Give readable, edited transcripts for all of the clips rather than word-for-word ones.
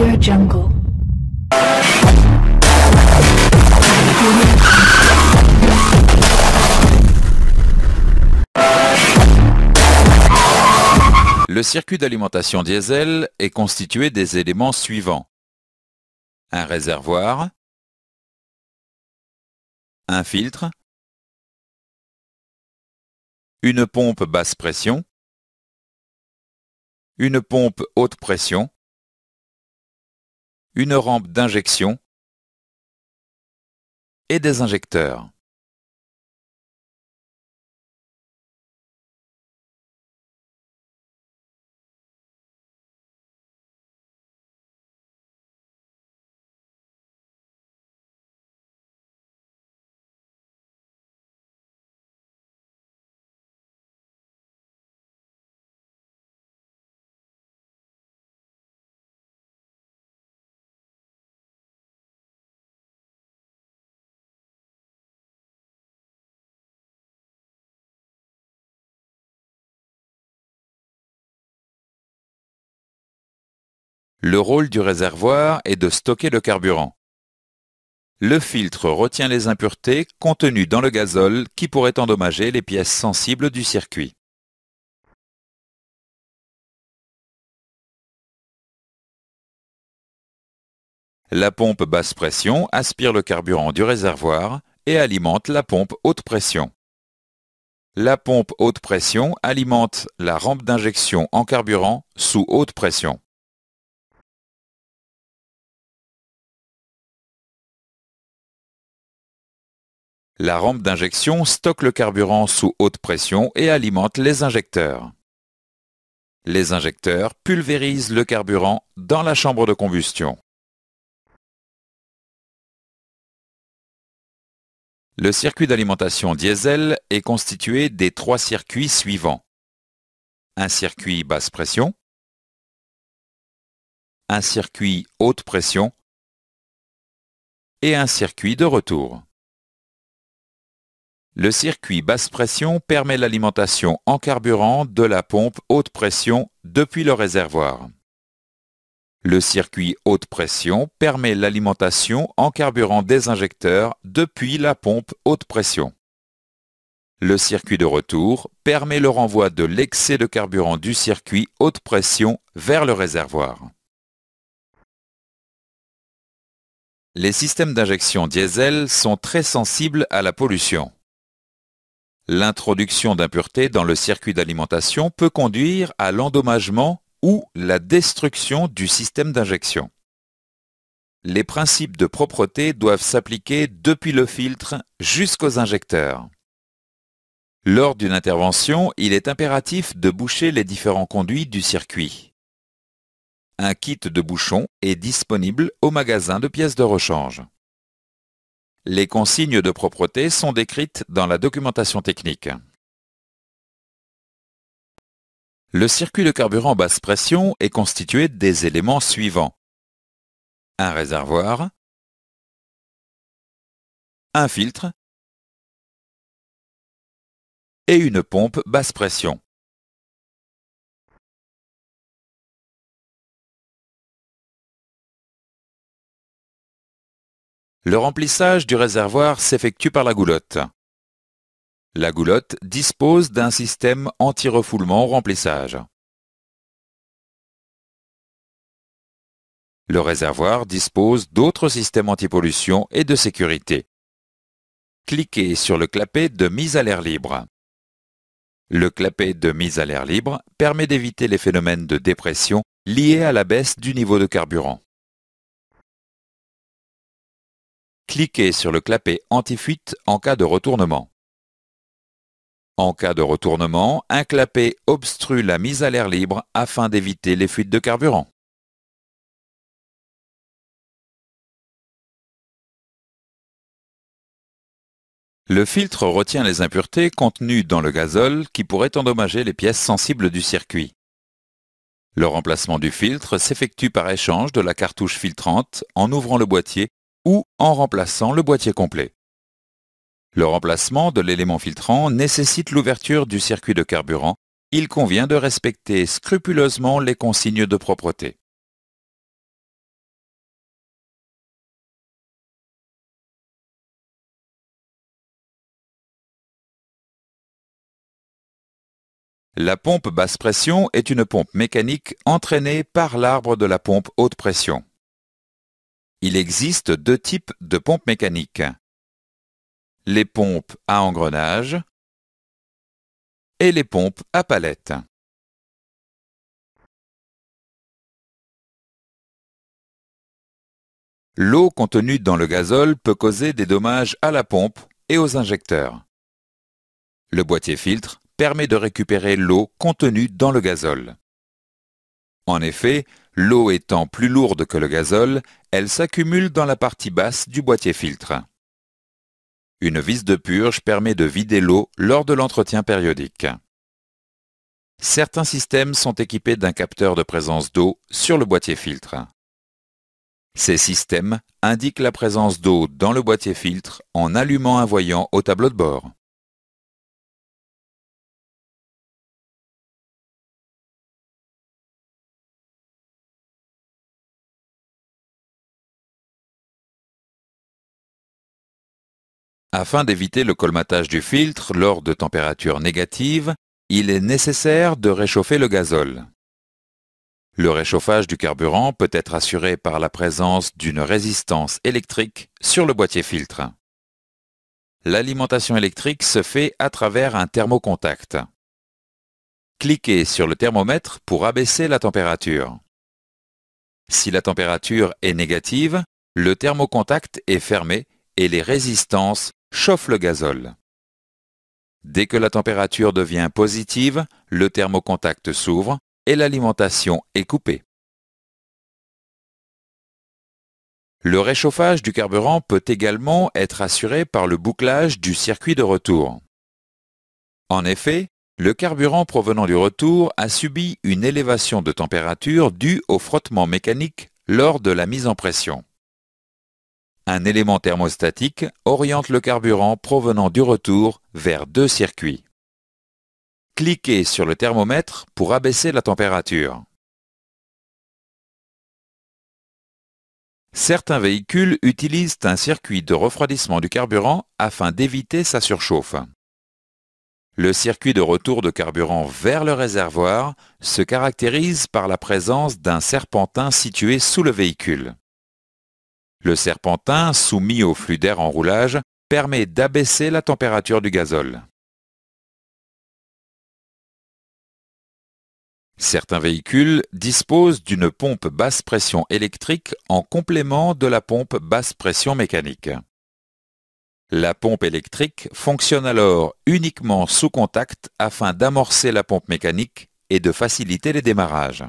AudioJungle. Le circuit d'alimentation diesel est constitué des éléments suivants. Un réservoir, un filtre, une pompe basse pression, une pompe haute pression, une rampe d'injection et des injecteurs. Le rôle du réservoir est de stocker le carburant. Le filtre retient les impuretés contenues dans le gazole qui pourraient endommager les pièces sensibles du circuit. La pompe basse pression aspire le carburant du réservoir et alimente la pompe haute pression. La pompe haute pression alimente la rampe d'injection en carburant sous haute pression. La rampe d'injection stocke le carburant sous haute pression et alimente les injecteurs. Les injecteurs pulvérisent le carburant dans la chambre de combustion. Le circuit d'alimentation diesel est constitué des trois circuits suivants. Un circuit basse pression, un circuit haute pression et un circuit de retour. Le circuit basse pression permet l'alimentation en carburant de la pompe haute pression depuis le réservoir. Le circuit haute pression permet l'alimentation en carburant des injecteurs depuis la pompe haute pression. Le circuit de retour permet le renvoi de l'excès de carburant du circuit haute pression vers le réservoir. Les systèmes d'injection diesel sont très sensibles à la pollution. L'introduction d'impuretés dans le circuit d'alimentation peut conduire à l'endommagement ou la destruction du système d'injection. Les principes de propreté doivent s'appliquer depuis le filtre jusqu'aux injecteurs. Lors d'une intervention, il est impératif de boucher les différents conduits du circuit. Un kit de bouchon est disponible au magasin de pièces de rechange. Les consignes de propreté sont décrites dans la documentation technique. Le circuit de carburant basse pression est constitué des éléments suivants. Un réservoir, un filtre et une pompe basse pression. Le remplissage du réservoir s'effectue par la goulotte. La goulotte dispose d'un système anti-refoulement au remplissage. Le réservoir dispose d'autres systèmes anti-pollution et de sécurité. Cliquez sur le clapet de mise à l'air libre. Le clapet de mise à l'air libre permet d'éviter les phénomènes de dépression liés à la baisse du niveau de carburant. Cliquez sur le clapet anti-fuite en cas de retournement. En cas de retournement, un clapet obstrue la mise à l'air libre afin d'éviter les fuites de carburant. Le filtre retient les impuretés contenues dans le gazole qui pourraient endommager les pièces sensibles du circuit. Le remplacement du filtre s'effectue par échange de la cartouche filtrante en ouvrant le boîtier ou en remplaçant le boîtier complet. Le remplacement de l'élément filtrant nécessite l'ouverture du circuit de carburant. Il convient de respecter scrupuleusement les consignes de propreté. La pompe basse pression est une pompe mécanique entraînée par l'arbre de la pompe haute pression. Il existe deux types de pompes mécaniques. Les pompes à engrenage et les pompes à palette. L'eau contenue dans le gazole peut causer des dommages à la pompe et aux injecteurs. Le boîtier filtre permet de récupérer l'eau contenue dans le gazole. En effet, l'eau étant plus lourde que le gazole, elle s'accumule dans la partie basse du boîtier filtre. Une vis de purge permet de vider l'eau lors de l'entretien périodique. Certains systèmes sont équipés d'un capteur de présence d'eau sur le boîtier filtre. Ces systèmes indiquent la présence d'eau dans le boîtier filtre en allumant un voyant au tableau de bord. Afin d'éviter le colmatage du filtre lors de températures négatives, il est nécessaire de réchauffer le gazole. Le réchauffage du carburant peut être assuré par la présence d'une résistance électrique sur le boîtier filtre. L'alimentation électrique se fait à travers un thermocontact. Cliquez sur le thermomètre pour abaisser la température. Si la température est négative, le thermocontact est fermé et les résistances chauffent le gazole. Dès que la température devient positive, le thermocontact s'ouvre et l'alimentation est coupée. Le réchauffage du carburant peut également être assuré par le bouclage du circuit de retour. En effet, le carburant provenant du retour a subi une élévation de température due au frottement mécanique lors de la mise en pression. Un élément thermostatique oriente le carburant provenant du retour vers deux circuits. Cliquez sur le thermomètre pour abaisser la température. Certains véhicules utilisent un circuit de refroidissement du carburant afin d'éviter sa surchauffe. Le circuit de retour de carburant vers le réservoir se caractérise par la présence d'un serpentin situé sous le véhicule. Le serpentin, soumis au flux d'air en roulage, permet d'abaisser la température du gazole. Certains véhicules disposent d'une pompe basse pression électrique en complément de la pompe basse pression mécanique. La pompe électrique fonctionne alors uniquement sous contact afin d'amorcer la pompe mécanique et de faciliter les démarrages.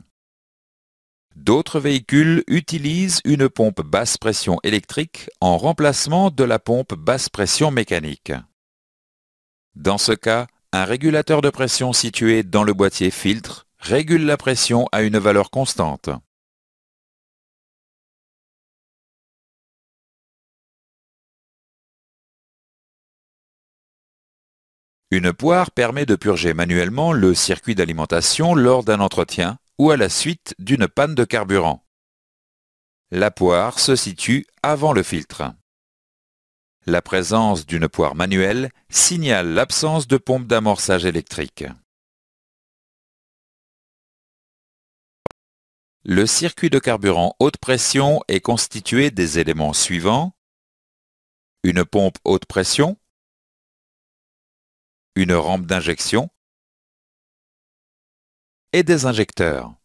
D'autres véhicules utilisent une pompe basse pression électrique en remplacement de la pompe basse pression mécanique. Dans ce cas, un régulateur de pression situé dans le boîtier filtre régule la pression à une valeur constante. Une poire permet de purger manuellement le circuit d'alimentation lors d'un entretien ou à la suite d'une panne de carburant. La poire se situe avant le filtre. La présence d'une poire manuelle signale l'absence de pompe d'amorçage électrique. Le circuit de carburant haute pression est constitué des éléments suivants: une pompe haute pression, une rampe d'injection et des injecteurs.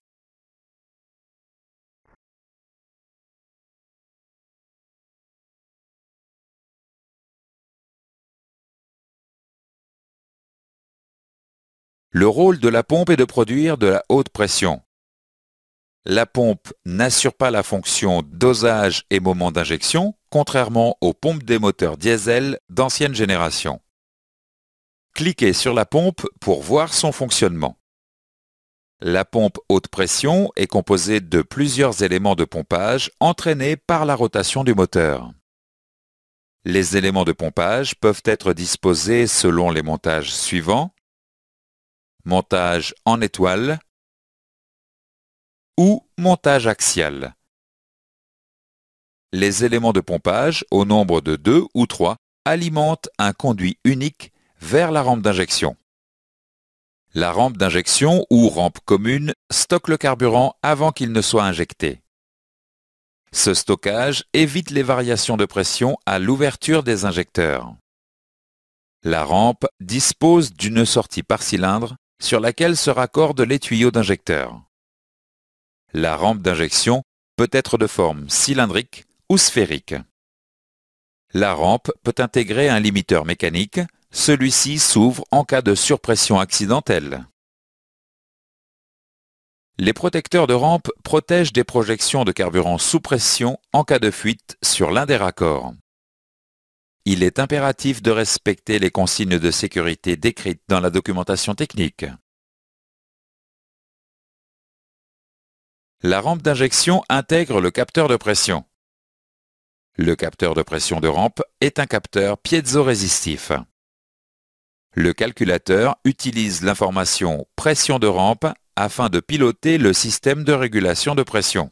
Le rôle de la pompe est de produire de la haute pression. La pompe n'assure pas la fonction dosage et moment d'injection, contrairement aux pompes des moteurs diesel d'ancienne génération. Cliquez sur la pompe pour voir son fonctionnement. La pompe haute pression est composée de plusieurs éléments de pompage entraînés par la rotation du moteur. Les éléments de pompage peuvent être disposés selon les montages suivants: montage en étoile ou montage axial. Les éléments de pompage, au nombre de 2 ou 3, alimentent un conduit unique vers la rampe d'injection. La rampe d'injection ou rampe commune stocke le carburant avant qu'il ne soit injecté. Ce stockage évite les variations de pression à l'ouverture des injecteurs. La rampe dispose d'une sortie par cylindre sur laquelle se raccordent les tuyaux d'injecteur. La rampe d'injection peut être de forme cylindrique ou sphérique. La rampe peut intégrer un limiteur mécanique. Celui-ci s'ouvre en cas de surpression accidentelle. Les protecteurs de rampe protègent des projections de carburant sous pression en cas de fuite sur l'un des raccords. Il est impératif de respecter les consignes de sécurité décrites dans la documentation technique. La rampe d'injection intègre le capteur de pression. Le capteur de pression de rampe est un capteur piézorésistif. Le calculateur utilise l'information pression de rampe afin de piloter le système de régulation de pression.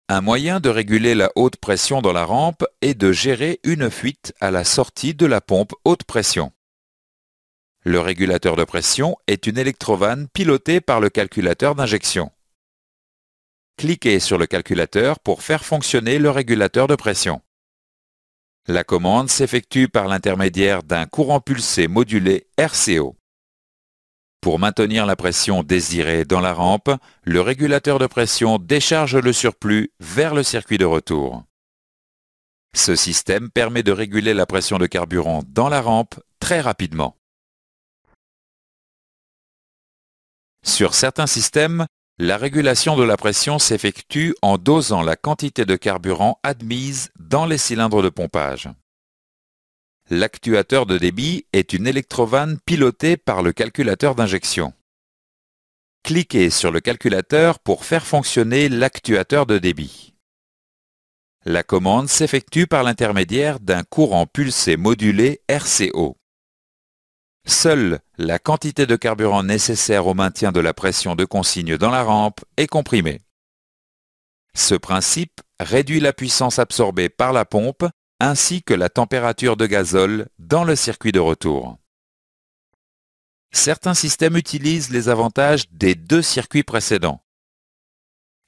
Un moyen de réguler la haute pression dans la rampe est de gérer une fuite à la sortie de la pompe haute pression. Le régulateur de pression est une électrovanne pilotée par le calculateur d'injection. Cliquez sur le calculateur pour faire fonctionner le régulateur de pression. La commande s'effectue par l'intermédiaire d'un courant pulsé modulé RCO. Pour maintenir la pression désirée dans la rampe, le régulateur de pression décharge le surplus vers le circuit de retour. Ce système permet de réguler la pression de carburant dans la rampe très rapidement. Sur certains systèmes, la régulation de la pression s'effectue en dosant la quantité de carburant admise dans les cylindres de pompage. L'actuateur de débit est une électrovanne pilotée par le calculateur d'injection. Cliquez sur le calculateur pour faire fonctionner l'actuateur de débit. La commande s'effectue par l'intermédiaire d'un courant pulsé modulé RCO. Seule la quantité de carburant nécessaire au maintien de la pression de consigne dans la rampe est comprimée. Ce principe réduit la puissance absorbée par la pompe ainsi que la température de gazole dans le circuit de retour. Certains systèmes utilisent les avantages des deux circuits précédents.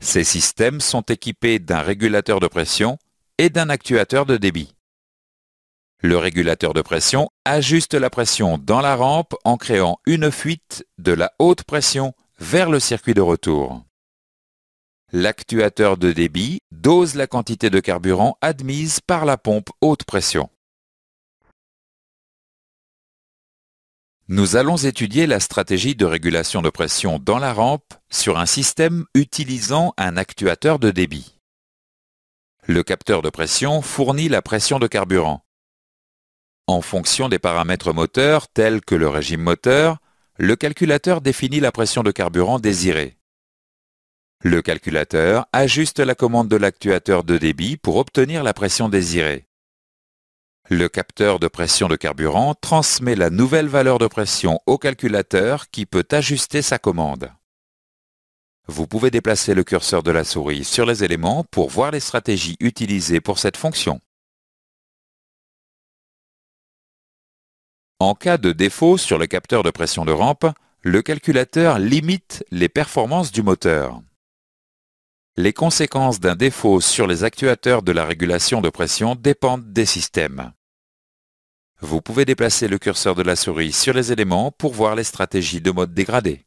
Ces systèmes sont équipés d'un régulateur de pression et d'un actuateur de débit. Le régulateur de pression ajuste la pression dans la rampe en créant une fuite de la haute pression vers le circuit de retour. L'actuateur de débit dose la quantité de carburant admise par la pompe haute pression. Nous allons étudier la stratégie de régulation de pression dans la rampe sur un système utilisant un actuateur de débit. Le capteur de pression fournit la pression de carburant. En fonction des paramètres moteurs tels que le régime moteur, le calculateur définit la pression de carburant désirée. Le calculateur ajuste la commande de l'actuateur de débit pour obtenir la pression désirée. Le capteur de pression de carburant transmet la nouvelle valeur de pression au calculateur qui peut ajuster sa commande. Vous pouvez déplacer le curseur de la souris sur les éléments pour voir les stratégies utilisées pour cette fonction. En cas de défaut sur le capteur de pression de rampe, le calculateur limite les performances du moteur. Les conséquences d'un défaut sur les actuateurs de la régulation de pression dépendent des systèmes. Vous pouvez déplacer le curseur de la souris sur les éléments pour voir les stratégies de mode dégradé.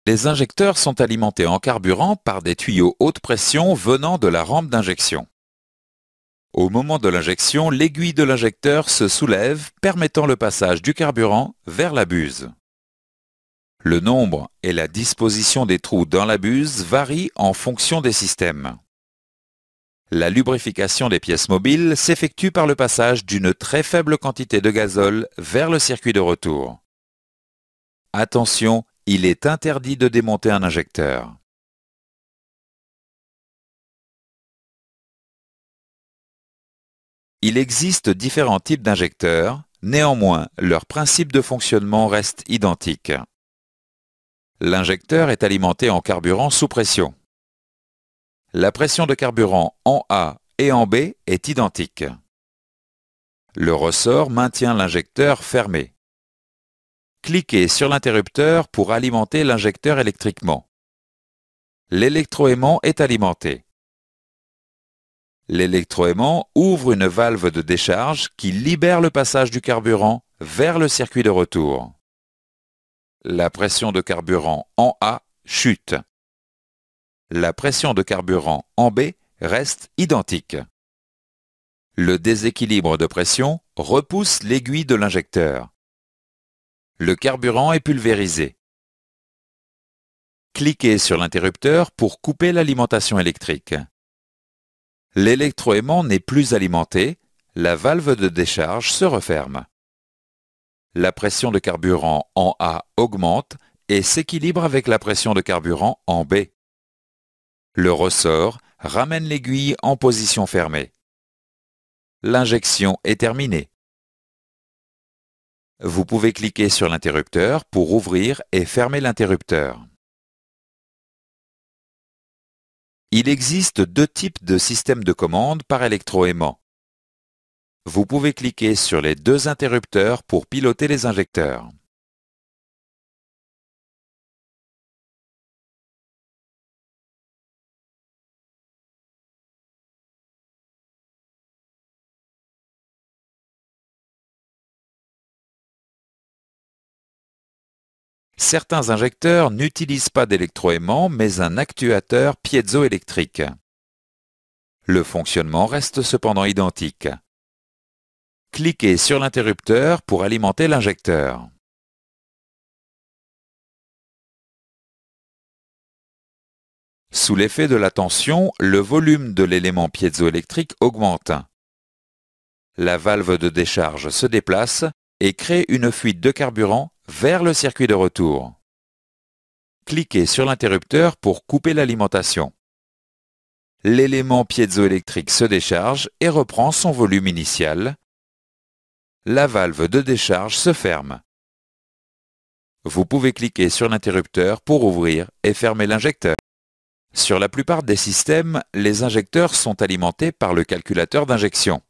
Les injecteurs sont alimentés en carburant par des tuyaux haute pression venant de la rampe d'injection. Au moment de l'injection, l'aiguille de l'injecteur se soulève, permettant le passage du carburant vers la buse. Le nombre et la disposition des trous dans la buse varient en fonction des systèmes. La lubrification des pièces mobiles s'effectue par le passage d'une très faible quantité de gazole vers le circuit de retour. Attention, il est interdit de démonter un injecteur. Il existe différents types d'injecteurs, néanmoins, leur principe de fonctionnement reste identique. L'injecteur est alimenté en carburant sous pression. La pression de carburant en A et en B est identique. Le ressort maintient l'injecteur fermé. Cliquez sur l'interrupteur pour alimenter l'injecteur électriquement. L'électroaimant est alimenté. L'électroaimant ouvre une valve de décharge qui libère le passage du carburant vers le circuit de retour. La pression de carburant en A chute. La pression de carburant en B reste identique. Le déséquilibre de pression repousse l'aiguille de l'injecteur. Le carburant est pulvérisé. Cliquez sur l'interrupteur pour couper l'alimentation électrique. L'électroaimant n'est plus alimenté, la valve de décharge se referme. La pression de carburant en A augmente et s'équilibre avec la pression de carburant en B. Le ressort ramène l'aiguille en position fermée. L'injection est terminée. Vous pouvez cliquer sur l'interrupteur pour ouvrir et fermer l'interrupteur. Il existe deux types de systèmes de commande par électroaimant. Vous pouvez cliquer sur les deux interrupteurs pour piloter les injecteurs. Certains injecteurs n'utilisent pas d'électroaimant mais un actuateur piézoélectrique. Le fonctionnement reste cependant identique. Cliquez sur l'interrupteur pour alimenter l'injecteur. Sous l'effet de la tension, le volume de l'élément piézoélectrique augmente. La valve de décharge se déplace et crée une fuite de carburant vers le circuit de retour. Cliquez sur l'interrupteur pour couper l'alimentation. L'élément piézoélectrique se décharge et reprend son volume initial. La valve de décharge se ferme. Vous pouvez cliquer sur l'interrupteur pour ouvrir et fermer l'injecteur. Sur la plupart des systèmes, les injecteurs sont alimentés par le calculateur d'injection.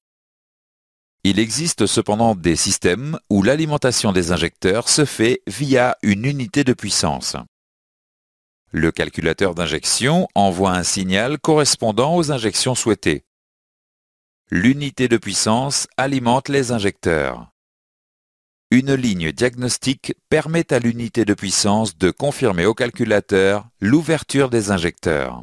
Il existe cependant des systèmes où l'alimentation des injecteurs se fait via une unité de puissance. Le calculateur d'injection envoie un signal correspondant aux injections souhaitées. L'unité de puissance alimente les injecteurs. Une ligne diagnostique permet à l'unité de puissance de confirmer au calculateur l'ouverture des injecteurs.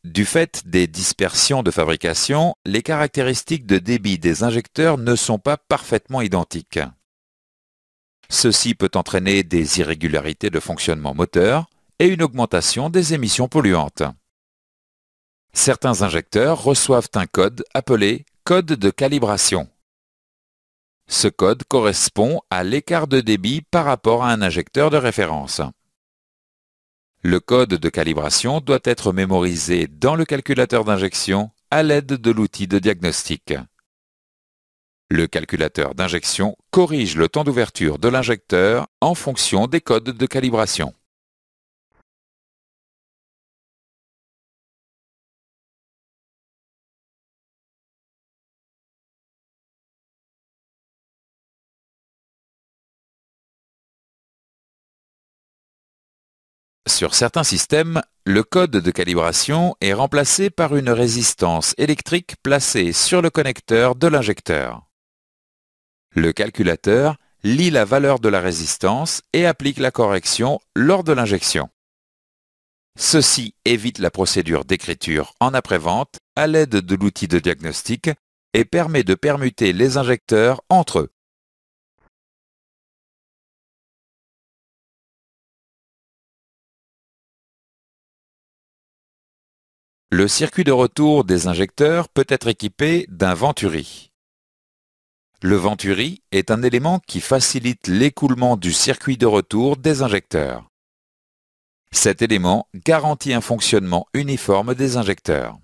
Du fait des dispersions de fabrication, les caractéristiques de débit des injecteurs ne sont pas parfaitement identiques. Ceci peut entraîner des irrégularités de fonctionnement moteur et une augmentation des émissions polluantes. Certains injecteurs reçoivent un code appelé code de calibration. Ce code correspond à l'écart de débit par rapport à un injecteur de référence. Le code de calibration doit être mémorisé dans le calculateur d'injection à l'aide de l'outil de diagnostic. Le calculateur d'injection corrige le temps d'ouverture de l'injecteur en fonction des codes de calibration. Sur certains systèmes, le code de calibration est remplacé par une résistance électrique placée sur le connecteur de l'injecteur. Le calculateur lit la valeur de la résistance et applique la correction lors de l'injection. Ceci évite la procédure d'écriture en après-vente à l'aide de l'outil de diagnostic et permet de permuter les injecteurs entre eux. Le circuit de retour des injecteurs peut être équipé d'un venturi. Le venturi est un élément qui facilite l'écoulement du circuit de retour des injecteurs. Cet élément garantit un fonctionnement uniforme des injecteurs.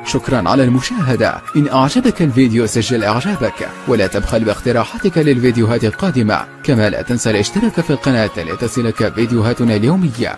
شكرا على المشاهدة. إن أعجبك الفيديو سجل إعجابك ولا تبخل باقتراحاتك للفيديوهات القادمة، كما لا تنسى الاشتراك في القناة لتصلك فيديوهاتنا اليومية.